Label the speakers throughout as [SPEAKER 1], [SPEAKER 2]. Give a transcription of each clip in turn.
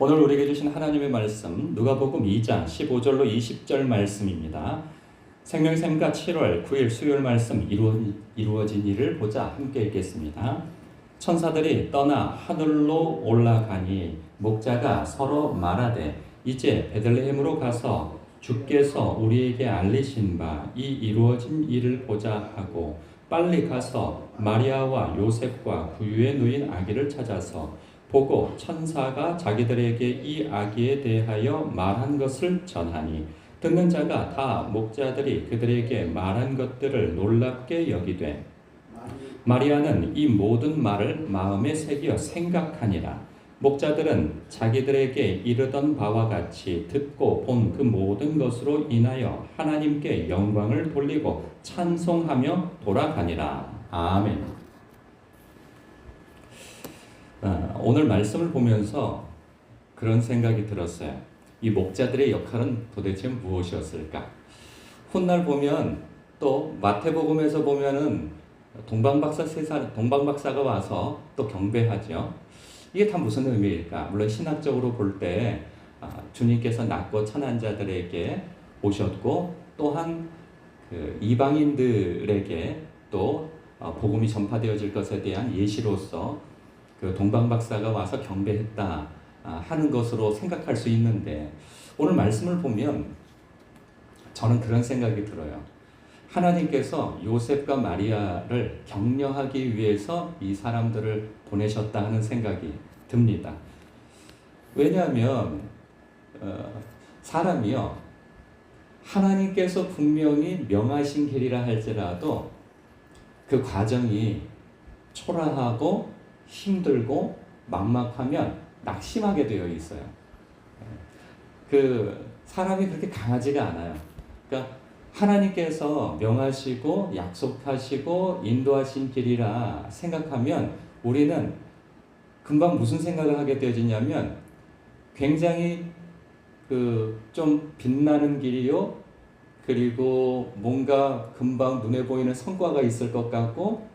[SPEAKER 1] 오늘 우리에게 주신 하나님의 말씀 누가복음 2장 15절로 20절 말씀입니다. 생명샘가 7월 9일 수요일 말씀 이루어진 일을 보자 함께 읽겠습니다. 천사들이 떠나 하늘로 올라가니 목자가 서로 말하되 이제 베들레헴으로 가서 주께서 우리에게 알리신 바 이 이루어진 일을 보자 하고 빨리 가서 마리아와 요셉과 구유에 누인 아기를 찾아서 보고 천사가 자기들에게 이 아기에 대하여 말한 것을 전하니 듣는 자가 다 목자들이 그들에게 말한 것들을 놀랍게 여기되 마리아는 이 모든 말을 마음에 새겨 생각하니라. 목자들은 자기들에게 이르던 바와 같이 듣고 본 그 모든 것으로 인하여 하나님께 영광을 돌리고 찬송하며 돌아가니라. 아멘. 오늘 말씀을 보면서 그런 생각이 들었어요. 이 목자들의 역할은 도대체 무엇이었을까? 훗날 보면 또 마태복음에서 보면은 동방박사가 와서 또 경배하죠. 이게 다 무슨 의미일까? 물론 신학적으로 볼 때 주님께서 낮고 천한 자들에게 오셨고 또한 그 이방인들에게 또 복음이 전파되어질 것에 대한 예시로서 그 동방박사가 와서 경배했다 하는 것으로 생각할 수 있는데 오늘 말씀을 보면 저는 그런 생각이 들어요. 하나님께서 요셉과 마리아를 격려하기 위해서 이 사람들을 보내셨다 하는 생각이 듭니다. 왜냐하면 사람이요 하나님께서 분명히 명하신 길이라 할지라도 그 과정이 초라하고 힘들고 막막하면 낙심하게 되어 있어요. 그 사람이 그렇게 강하지가 않아요. 그러니까 하나님께서 명하시고 약속하시고 인도하신 길이라 생각하면 우리는 금방 무슨 생각을 하게 되어지냐면 굉장히 좀 빛나는 길이요. 그리고 뭔가 금방 눈에 보이는 성과가 있을 것 같고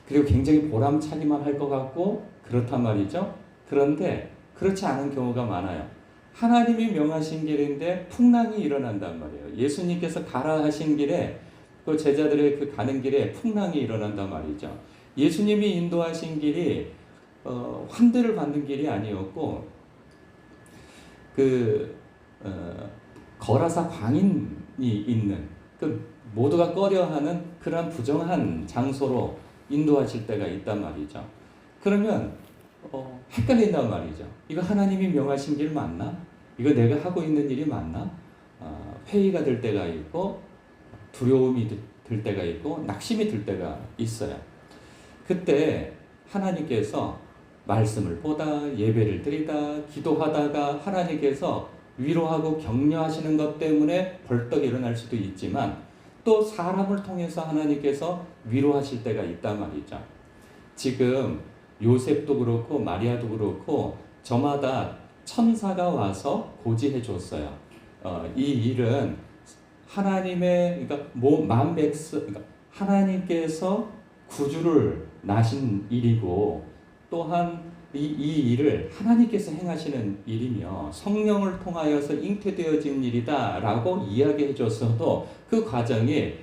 [SPEAKER 1] 그리고 굉장히 보람차기만 할 것 같고 그렇단 말이죠. 그런데 그렇지 않은 경우가 많아요. 하나님이 명하신 길인데 풍랑이 일어난단 말이에요. 예수님께서 가라 하신 길에 그 제자들의 그 가는 길에 풍랑이 일어난단 말이죠. 예수님이 인도하신 길이 환대를 받는 길이 아니었고 거라사 광인이 있는 그 모두가 꺼려하는 그런 부정한 장소로 인도하실 때가 있단 말이죠. 그러면 헷갈린단 말이죠. 이거 하나님이 명하신 길 맞나? 이거 내가 하고 있는 일이 맞나? 회의가 될 때가 있고 두려움이 들 때가 있고 낙심이 들 때가 있어요. 그때 하나님께서 말씀을 보다 예배를 드리다 기도하다가 하나님께서 위로하고 격려하시는 것 때문에 벌떡 일어날 수도 있지만 또 사람을 통해서 하나님께서 위로하실 때가 있단 말이죠. 지금 요셉도 그렇고 마리아도 그렇고 저마다 천사가 와서 고지해 줬어요. 이 일은 하나님의 그러니까 하나님께서 구주를 나신 일이고 또한 이 일을 하나님께서 행하시는 일이며 성령을 통하여서 잉태되어진 일이다 라고 이야기해 줬어도 그 과정이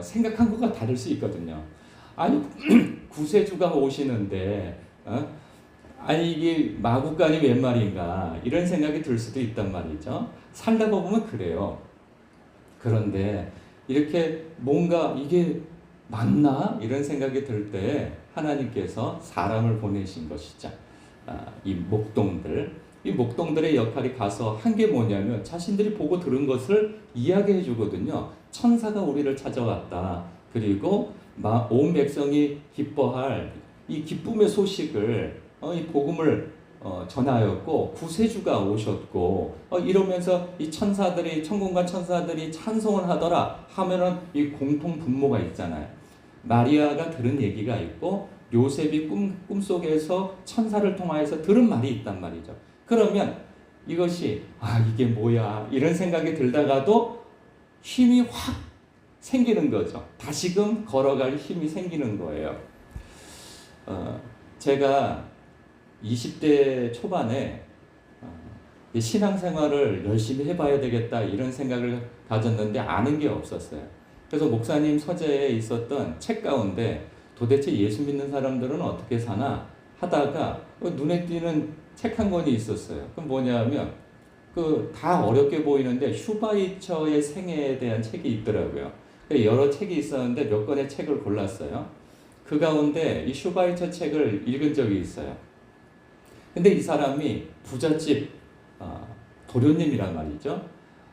[SPEAKER 1] 생각한 것과 다를 수 있거든요. 아니 구세주가 오시는데 아니 이게 마구간이 웬 말인가 이런 생각이 들 수도 있단 말이죠. 살다 보면 그래요. 그런데 이렇게 뭔가 이게 맞나? 이런 생각이 들 때 하나님께서 사람을 보내신 것이죠. 이 목동들의 역할이 가서 한 게 뭐냐면 자신들이 보고 들은 것을 이야기해 주거든요. 천사가 우리를 찾아왔다. 그리고 온 백성이 기뻐할 이 기쁨의 소식을 이 복음을 전하였고 구세주가 오셨고 이러면서 이 천사들이 천군과 천사들이 찬송을 하더라 하면은 이 공통 분모가 있잖아요. 마리아가 들은 얘기가 있고 요셉이 꿈속에서 천사를 통하여서 들은 말이 있단 말이죠. 그러면 이것이 이게 뭐야 이런 생각이 들다가도 힘이 확 생기는 거죠. 다시금 걸어갈 힘이 생기는 거예요. 제가 20대 초반에 이 신앙생활을 열심히 해봐야 되겠다 이런 생각을 가졌는데 아는 게 없었어요. 그래서 목사님 서재에 있었던 책 가운데 도대체 예수 믿는 사람들은 어떻게 사나 하다가 눈에 띄는 책 한 권이 있었어요. 그럼 뭐냐면 그 다 어렵게 보이는데 슈바이처의 생애에 대한 책이 있더라고요. 여러 책이 있었는데 몇 권의 책을 골랐어요. 그 가운데 이 슈바이처 책을 읽은 적이 있어요. 근데 이 사람이 부잣집 도련님이란 말이죠.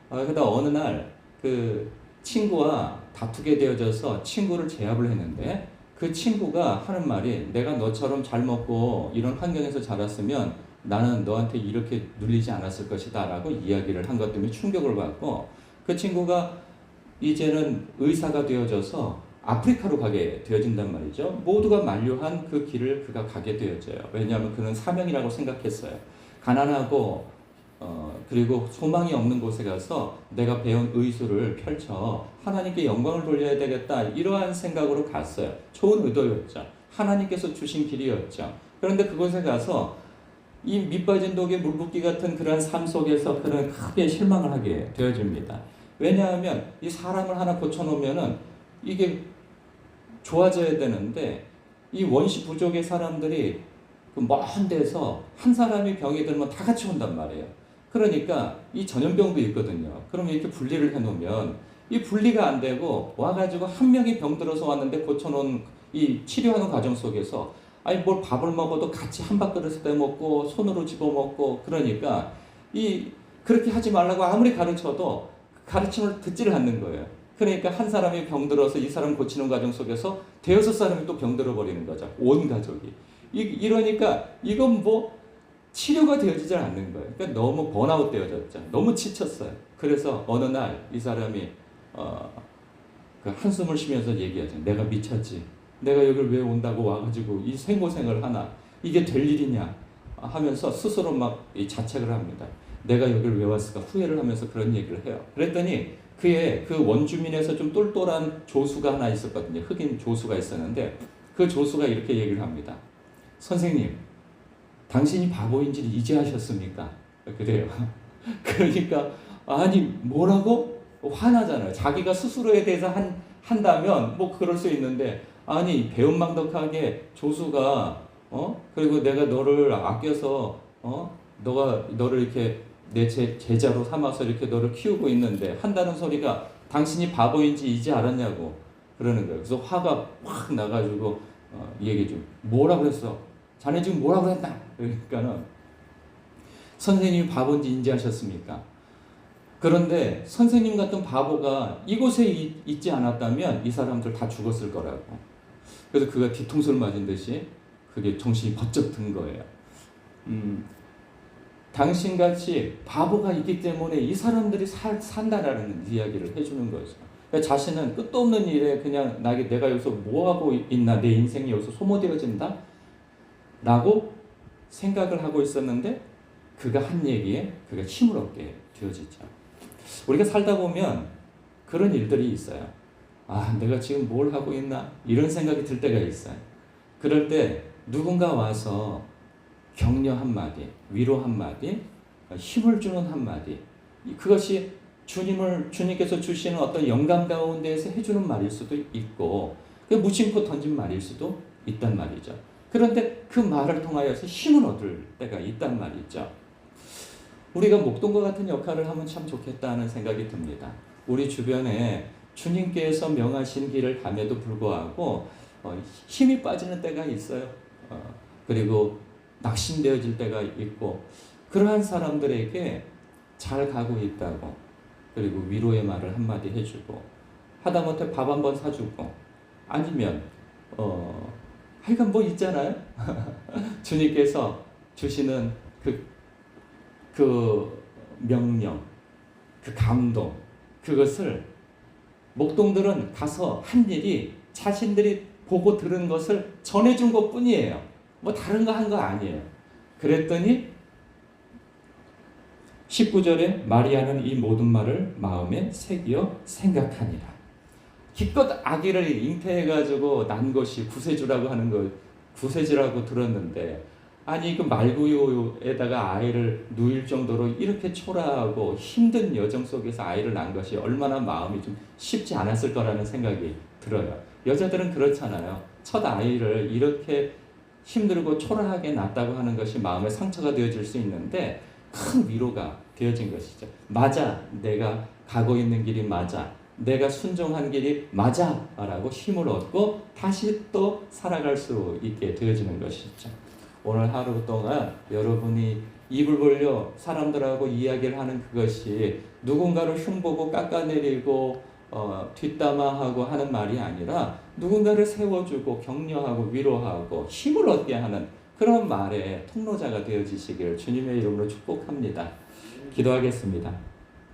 [SPEAKER 1] 그러다 어느 날 그 친구와 다투게 되어져서 친구를 제압을 했는데 그 친구가 하는 말이 내가 너처럼 잘 먹고 이런 환경에서 자랐으면 나는 너한테 이렇게 눌리지 않았을 것이다 라고 이야기를 한 것 때문에 충격을 받고 그 친구가 이제는 의사가 되어져서 아프리카로 가게 되어진단 말이죠. 모두가 만류한 그 길을 그가 가게 되어져요. 왜냐하면 그는 사명이라고 생각했어요. 가난하고 그리고 소망이 없는 곳에 가서 내가 배운 의술을 펼쳐 하나님께 영광을 돌려야 되겠다 이러한 생각으로 갔어요. 좋은 의도였죠. 하나님께서 주신 길이었죠. 그런데 그곳에 가서 이 밑빠진 독에 물붓기 같은 그러한 삶 속에서 그는 크게 실망을 하게 되어집니다. 왜냐하면 이 사람을 하나 고쳐놓으면은 이게 좋아져야 되는데 이 원시 부족의 사람들이 그 먼 데서 한 사람이 병이 들면 다 같이 온단 말이에요. 그러니까 이 전염병도 있거든요. 그러면 이렇게 분리를 해놓으면 이 분리가 안 되고 와가지고 한 명이 병 들어서 왔는데 고쳐놓은 이 치료하는 과정 속에서 아니 뭘 밥을 먹어도 같이 한 밥그릇에 먹고 손으로 집어먹고 그러니까 이 그렇게 하지 말라고 아무리 가르쳐도 가르침을 듣지를 않는 거예요. 그러니까 한 사람이 병 들어서 이 사람 고치는 과정 속에서 대여섯 사람이 또 병 들어버리는 거죠. 온 가족이. 이러니까 이건 뭐 치료가 되어지지 않는 거예요. 그러니까 너무 번아웃 되어졌죠. 너무 지쳤어요. 그래서 어느 날 이 사람이 그 한숨을 쉬면서 얘기하죠. 내가 미쳤지. 내가 여기를 왜 온다고 와가지고 이 생고생을 하나. 이게 될 일이냐 하면서 스스로 막 이 자책을 합니다. 내가 여기를 왜 왔을까 후회를 하면서 그런 얘기를 해요. 그랬더니 그의 그 원주민에서 좀 똘똘한 조수가 하나 있었거든요. 흑인 조수가 있었는데 그 조수가 이렇게 얘기를 합니다. 선생님, 당신이 바보인지 이제 하셨습니까? 그래요. 그러니까 아니 뭐라고? 화나잖아요. 자기가 스스로에 대해서 한다면 뭐 그럴 수 있는데 아니 배은망덕하게 조수가 그리고 내가 너를 아껴서 너가 너를 이렇게 내 제자로 삼아서 이렇게 너를 키우고 있는데 한다는 소리가 당신이 바보인지 이제 알았냐고 그러는 거예요. 그래서 화가 확 나가지고 얘기 좀 뭐라 그랬어? 자네 지금 뭐라고 했나? 그러니까는 선생님이 바보인지 인지하셨습니까? 그런데 선생님 같은 바보가 이곳에 있지 않았다면 이 사람들 다 죽었을 거라고. 그래서 그가 뒤통수를 맞은 듯이 그게 정신이 번쩍 든 거예요. 당신같이 바보가 있기 때문에 이 사람들이 산다라는 이야기를 해주는 거죠. 그러니까 자신은 끝도 없는 일에 그냥 내가 여기서 뭐하고 있나, 내 인생이 여기서 소모되어진다? 라고 생각을 하고 있었는데 그가 한 얘기에 그가 힘을 얻게 되어지죠. 우리가 살다 보면 그런 일들이 있어요. 아, 내가 지금 뭘 하고 있나? 이런 생각이 들 때가 있어요. 그럴 때 누군가 와서 격려 한마디, 위로 한마디, 힘을 주는 한마디, 그것이 주님께서 주시는 어떤 영감 가운데에서 해주는 말일 수도 있고 무심코 던진 말일 수도 있단 말이죠. 그런데 그 말을 통하여서 힘을 얻을 때가 있단 말이죠. 우리가 목동과 같은 역할을 하면 참 좋겠다는 생각이 듭니다. 우리 주변에 주님께서 명하신 길을 감에도 불구하고 힘이 빠지는 때가 있어요. 그리고 낙심되어질 때가 있고 그러한 사람들에게 잘 가고 있다고 그리고 위로의 말을 한마디 해주고 하다못해 밥 한번 사주고 아니면 하여간 뭐 있잖아요. 주님께서 주시는 그 명령, 그 감동 그것을 목동들은 가서 한 일이 자신들이 보고 들은 것을 전해준 것 뿐이에요. 뭐 다른 거 한 거 아니에요. 그랬더니 19절에 마리아는 이 모든 말을 마음에 새기어 생각하니라. 기껏 아기를 잉태해가지고 난 것이 구세주라고 하는 거 구세주라고 들었는데 아니 그 말구유에다가 아이를 누일 정도로 이렇게 초라하고 힘든 여정 속에서 아이를 낳은 것이 얼마나 마음이 좀 쉽지 않았을 거라는 생각이 들어요. 여자들은 그렇잖아요. 첫 아이를 이렇게 힘들고 초라하게 낳았다고 하는 것이 마음에 상처가 되어질 수 있는데 큰 위로가 되어진 것이죠. 맞아, 내가 가고 있는 길이 맞아, 내가 순종한 길이 맞아 라고 힘을 얻고 다시 또 살아갈 수 있게 되어지는 것이죠. 오늘 하루 동안 여러분이 입을 벌려 사람들하고 이야기를 하는 그것이 누군가를 흉보고 깎아내리고 뒷담화하고 하는 말이 아니라 누군가를 세워주고 격려하고 위로하고 힘을 얻게 하는 그런 말의 통로자가 되어지시길 주님의 이름으로 축복합니다. 기도하겠습니다.